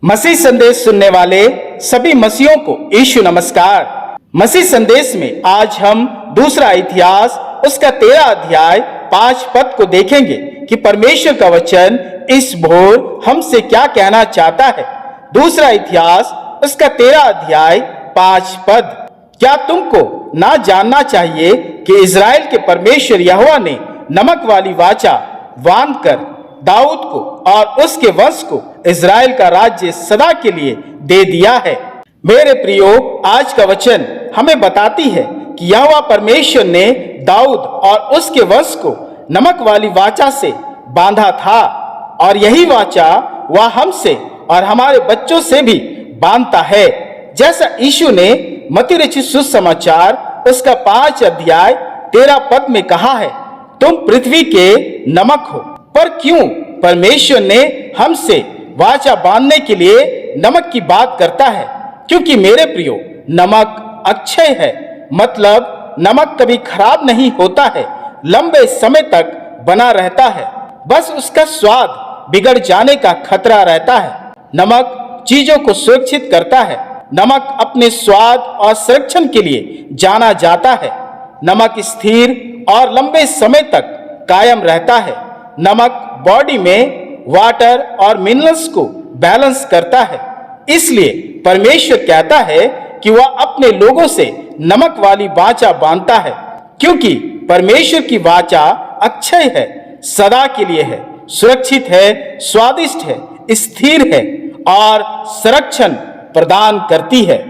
मसीह संदेश सुनने वाले सभी मसीहों को यीशु नमस्कार। मसीह संदेश में आज हम दूसरा इतिहास उसका 13 अध्याय 5 पद को देखेंगे कि परमेश्वर का वचन इस भोर हमसे क्या कहना चाहता है। दूसरा इतिहास उसका 13 अध्याय 5 पद। क्या तुमको ना जानना चाहिए कि इज़राइल के परमेश्वर यहोवा ने नमक वाली वाचा बांध कर दाऊद को और उसके वंश को इज़राइल का राज्य सदा के लिए दे दिया है। मेरे प्रियो, आज का वचन हमें बताती है कि यहोवा परमेश्वर ने दाऊद और उसके वंश को नमक वाली वाचा से बांधा था और यही वाचा वह हमसे और हमारे बच्चों से भी बांधता है। जैसा यीशु ने मत्ती रचित सुसमाचार उसका 5 अध्याय 13 पद में कहा है, तुम पृथ्वी के नमक हो। पर क्यों परमेश्वर ने हमसे वाचा बांधने के लिए नमक की बात करता है? क्योंकि मेरे प्रियो, नमक अक्षय है, मतलब नमक कभी खराब नहीं होता है, लंबे समय तक बना रहता है। बस उसका स्वाद बिगड़ जाने का खतरा रहता है। नमक चीजों को सुरक्षित करता है। नमक अपने स्वाद और संरक्षण के लिए जाना जाता है। नमक स्थिर और लंबे समय तक कायम रहता है। नमक बॉडी में वाटर और मिनरल्स को बैलेंस करता है। इसलिए परमेश्वर कहता है कि वह अपने लोगों से नमक वाली वाचा बांधता है, क्योंकि परमेश्वर की वाचा अक्षय है, सदा के लिए है, सुरक्षित है, स्वादिष्ट है, स्थिर है और संरक्षण प्रदान करती है।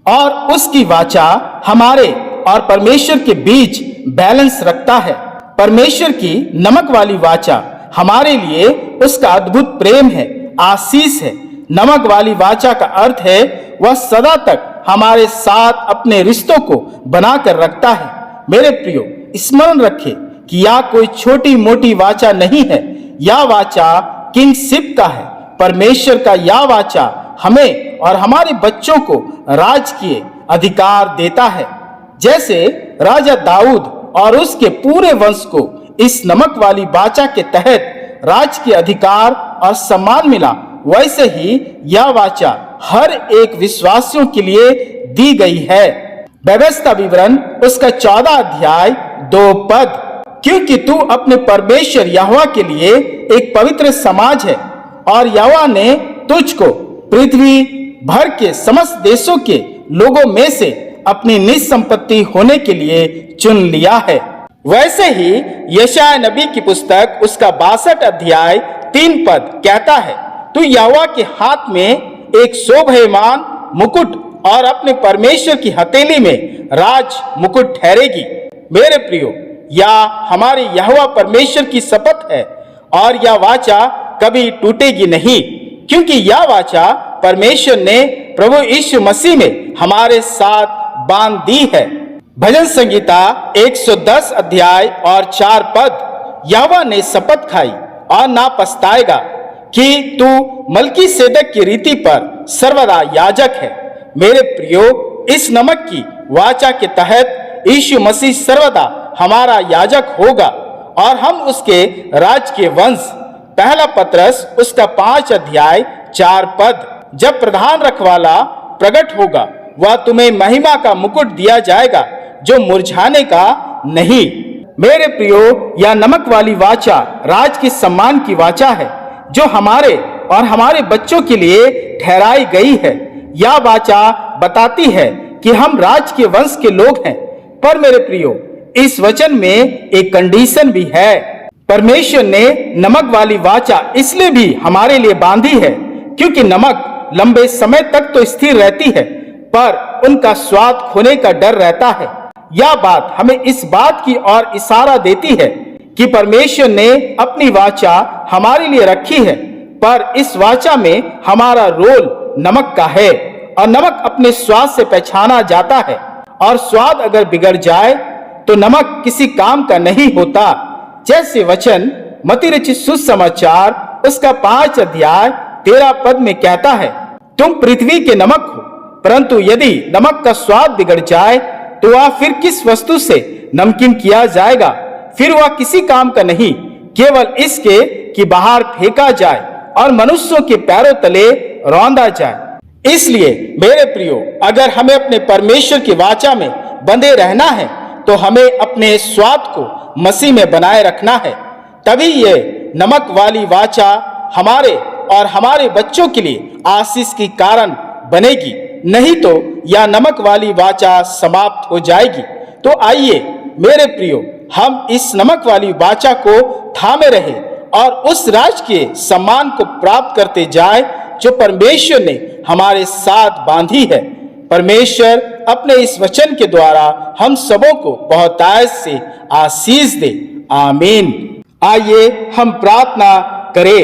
और उसकी वाचा हमारे और परमेश्वर के बीच बैलेंस रखता है। परमेश्वर की नमक वाली वाचा हमारे लिए उसका अद्भुत प्रेम है, आशीष है। नमक वाली वाचा का अर्थ है वह सदा तक हमारे साथ अपने रिश्तों को बनाकर रखता है। मेरे प्रियो, स्मरण रखें कि यह कोई छोटी मोटी वाचा नहीं है। यह वाचा किंगशिप का है। परमेश्वर का यह वाचा हमें और हमारे बच्चों को राजकीय अधिकार देता है। जैसे राजा दाऊद और उसके पूरे वंश को इस नमक वाली वाचा के तहत राज के अधिकार और सम्मान मिला, वैसे ही यह वाचा हर एक विश्वासियों के लिए दी गई है। व्यवस्था विवरण उसका 14 अध्याय 2 पद। क्योंकि तू अपने परमेश्वर यहोवा के लिए एक पवित्र समाज है और यहोवा ने तुझको पृथ्वी भर के समस्त देशों के लोगों में से अपनी निज संपत्ति होने के लिए चुन लिया है। वैसे ही यशायाह नबी की पुस्तक उसका 62 अध्याय 3 पद कहता है, तू यहोवा के हाथ में एक शोभायमान मुकुट और अपने परमेश्वर की हथेली में राज मुकुट ठहरेगी। मेरे प्रियो, यह हमारे यहोवा परमेश्वर की शपथ है और यह वाचा कभी टूटेगी नहीं, क्योंकि यह वाचा परमेश्वर ने प्रभु यीशु मसीह में हमारे साथ बांध दी है। भजन संगीता 110 अध्याय और 4 पद। यहोवा ने शपथ खाई और ना पछताएगा कि तू मलकीसेदक की रीति पर सर्वदा याजक है। मेरे प्रियो, इस नमक की वाचा के तहत यीशु मसीह सर्वदा हमारा याजक होगा और हम उसके राज के वंश। पहला पत्रस उसका 5 अध्याय 4 पद। जब प्रधान रखवाला प्रकट होगा, वह तुम्हें महिमा का मुकुट दिया जाएगा जो मुरझाने का नहीं। मेरे प्रियो, यह नमक वाली वाचा राज के सम्मान की वाचा है जो हमारे और हमारे बच्चों के लिए ठहराई गई है। यह वाचा बताती है कि हम राज के वंश के लोग हैं। पर मेरे प्रियो, इस वचन में एक कंडीशन भी है। परमेश्वर ने नमक वाली वाचा इसलिए भी हमारे लिए बांधी है क्योंकि नमक लंबे समय तक तो स्थिर रहती है, पर उनका स्वाद खोने का डर रहता है। यह बात हमें इस बात की ओर इशारा देती है कि परमेश्वर ने अपनी वाचा हमारे लिए रखी है, पर इस वाचा में हमारा रोल नमक का है और नमक अपने स्वाद से पहचाना जाता है और स्वाद अगर बिगड़ जाए तो नमक किसी काम का नहीं होता। जैसे वचन मत्ती रचित सुसमाचार उसका 5 अध्याय 13 पद में कहता है, तुम पृथ्वी के नमक हो, परंतु यदि नमक का स्वाद बिगड़ जाए तो वह फिर किस वस्तु से नमकीन किया जाएगा? फिर वह किसी काम का नहीं, केवल इसके कि बाहर फेंका जाए और मनुष्यों के पैरों तले रौंदा जाए। इसलिए मेरे प्रियो, अगर हमें अपने परमेश्वर की वाचा में बंधे रहना है तो हमें अपने स्वाद को मसीह में बनाए रखना है। तभी ये नमक वाली वाचा हमारे और हमारे बच्चों के लिए आशीष की कारण बनेगी, नहीं तो यह नमक वाली वाचा समाप्त हो जाएगी। तो आइए मेरे प्रियो, हम इस नमक वाली वाचा को थामे रहे और उस राज के सम्मान को प्राप्त करते जाए जो परमेश्वर ने हमारे साथ बांधी है। परमेश्वर अपने इस वचन के द्वारा हम सबों को बहुतायत से आशीष दे। आमीन। आइए हम प्रार्थना करें।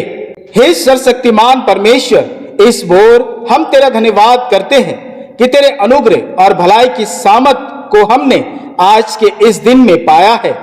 हे सर्वशक्तिमान परमेश्वर, इस भोर हम तेरा धन्यवाद करते हैं कि तेरे अनुग्रह और भलाई की सामत को हमने आज के इस दिन में पाया है।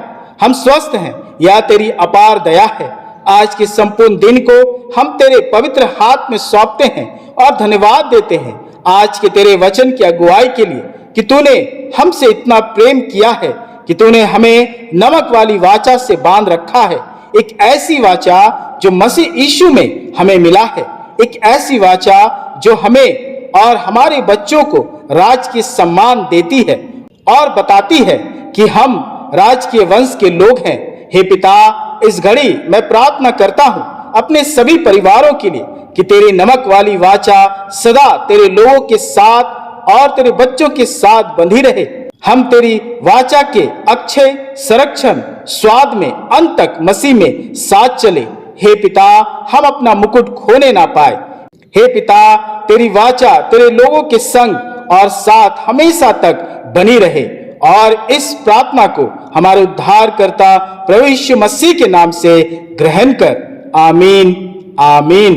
हम स्वस्थ हैं, यह तेरी अपार दया है। आज के संपूर्ण दिन को हम तेरे पवित्र हाथ में सौंपते हैं और धन्यवाद देते हैं आज के तेरे वचन की अगुवाई के लिए कि तूने हमसे इतना प्रेम किया है कि तूने हमें नमक वाली वाचा से बांध रखा है। एक ऐसी वाचा जो मसीह यीशु में हमें मिला है, एक ऐसी वाचा जो हमें और हमारे बच्चों को राज के सम्मान देती है और बताती है कि हम राज के वंश के लोग हैं। हे पिता, इस घड़ी मैं प्रार्थना करता हूं अपने सभी परिवारों के लिए कि तेरी नमक वाली वाचा सदा तेरे लोगों के साथ और तेरे बच्चों के साथ बंधी रहे। हम तेरी वाचा के अक्षय संरक्षण स्वाद में अंत तक मसीह में साथ चले। हे पिता, हम अपना मुकुट खोने ना पाए। हे पिता, तेरी वाचा तेरे लोगों के संग और साथ हमेशा तक बनी रहे। और इस प्रार्थना को हमारे उद्धारकर्ता प्रभु यीशु मसीह के नाम से ग्रहण कर। आमीन। आमीन।